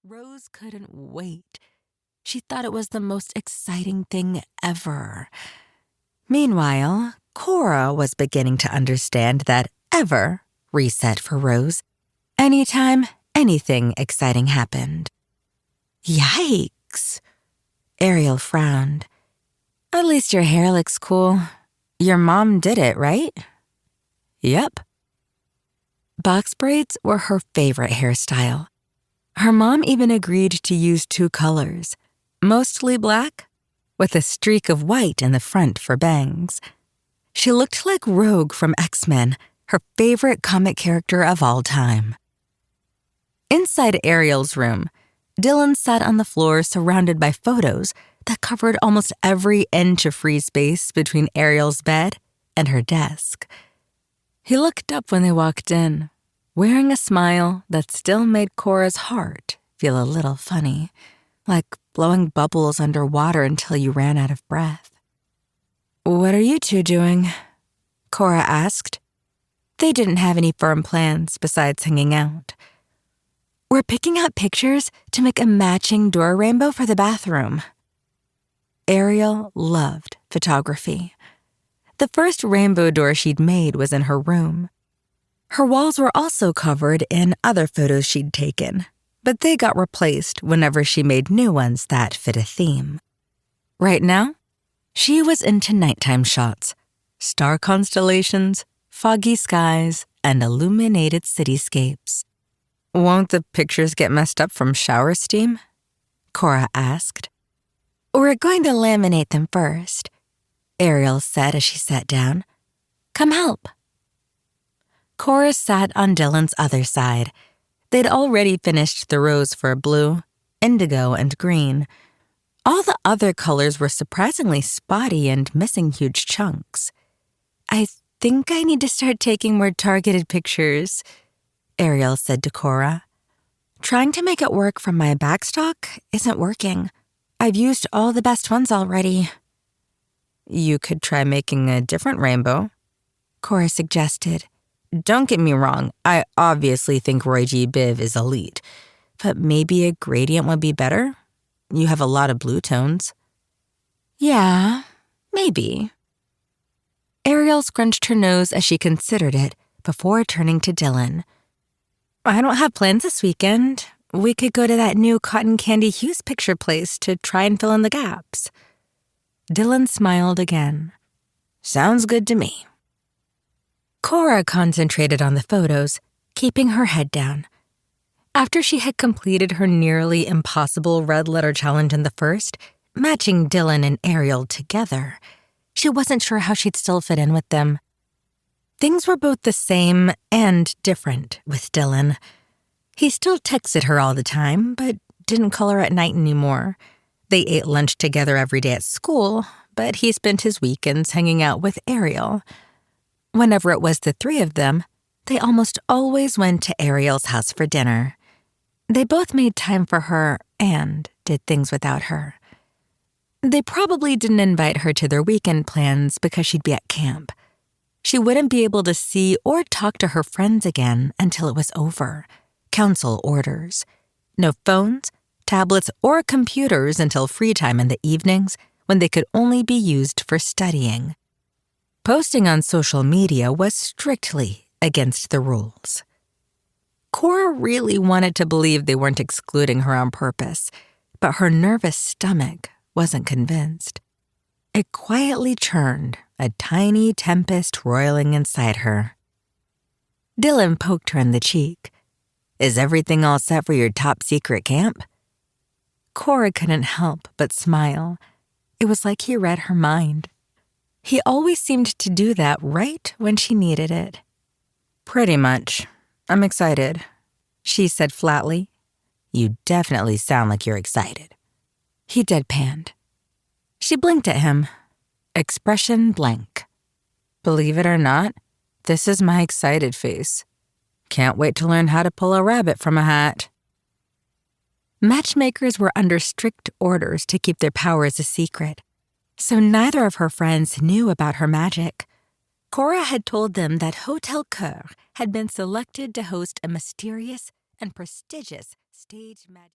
Rose couldn't wait. She thought it was the most exciting thing ever. Meanwhile, Cora was beginning to understand that ever reset for Rose anytime anything exciting happened. Yikes! Ariel frowned. At least your hair looks cool. Your mom did it, right? Yep. Box braids were her favorite hairstyle. Her mom even agreed to use 2 colors, mostly black, with a streak of white in the front for bangs. She looked like Rogue from X-Men, her favorite comic character of all time. Inside Ariel's room, Dylan sat on the floor surrounded by photos that covered almost every inch of free space between Ariel's bed and her desk. He looked up when they walked in, wearing a smile that still made Cora's heart feel a little funny, like blowing bubbles underwater until you ran out of breath. "What are you two doing?" Cora asked. They didn't have any firm plans besides hanging out. "We're picking out pictures to make a matching door rainbow for the bathroom." Ariel loved photography. The first rainbow door she'd made was in her room. Her walls were also covered in other photos she'd taken, but they got replaced whenever she made new ones that fit a theme. Right now, she was into nighttime shots, star constellations, foggy skies, and illuminated cityscapes. "Won't the pictures get messed up from shower steam?" Cora asked. "We're going to laminate them first," Ariel said as she sat down. "Come help." Cora sat on Dylan's other side. They'd already finished the rows for blue, indigo, and green. All the other colors were surprisingly spotty and missing huge chunks. "I think I need to start taking more targeted pictures," Ariel said to Cora. "Trying to make it work from my backstock isn't working. I've used all the best ones already." "You could try making a different rainbow," Cora suggested. "Don't get me wrong, I obviously think Roy G. Biv is elite, but maybe a gradient would be better? You have a lot of blue tones." "Yeah, maybe." Ariel scrunched her nose as she considered it before turning to Dylan. "I don't have plans this weekend. We could go to that new cotton candy hues picture place to try and fill in the gaps." Dylan smiled again. "Sounds good to me." Cora concentrated on the photos, keeping her head down. After she had completed her nearly impossible red letter challenge in the first, matching Dylan and Ariel together, she wasn't sure how she'd still fit in with them. Things were both the same and different with Dylan. He still texted her all the time, but didn't call her at night anymore. They ate lunch together every day at school, but he spent his weekends hanging out with Ariel. Whenever it was the 3 of them, they almost always went to Ariel's house for dinner. They both made time for her and did things without her. They probably didn't invite her to their weekend plans because she'd be at camp. She wouldn't be able to see or talk to her friends again until it was over. Council orders. No phones, tablets, or computers until free time in the evenings when they could only be used for studying. Posting on social media was strictly against the rules. Cora really wanted to believe they weren't excluding her on purpose, but her nervous stomach wasn't convinced. It quietly churned, a tiny tempest roiling inside her. Dylan poked her in the cheek. "Is everything all set for your top secret camp?" Cora couldn't help but smile. It was like he read her mind. He always seemed to do that right when she needed it. "Pretty much. I'm excited," she said flatly. "You definitely sound like you're excited." He deadpanned. She blinked at him. Expression blank. "Believe it or not, this is my excited face. Can't wait to learn how to pull a rabbit from a hat." Matchmakers were under strict orders to keep their powers a secret, so neither of her friends knew about her magic. Cora had told them that Hotel Coeurs had been selected to host a mysterious and prestigious stage magic.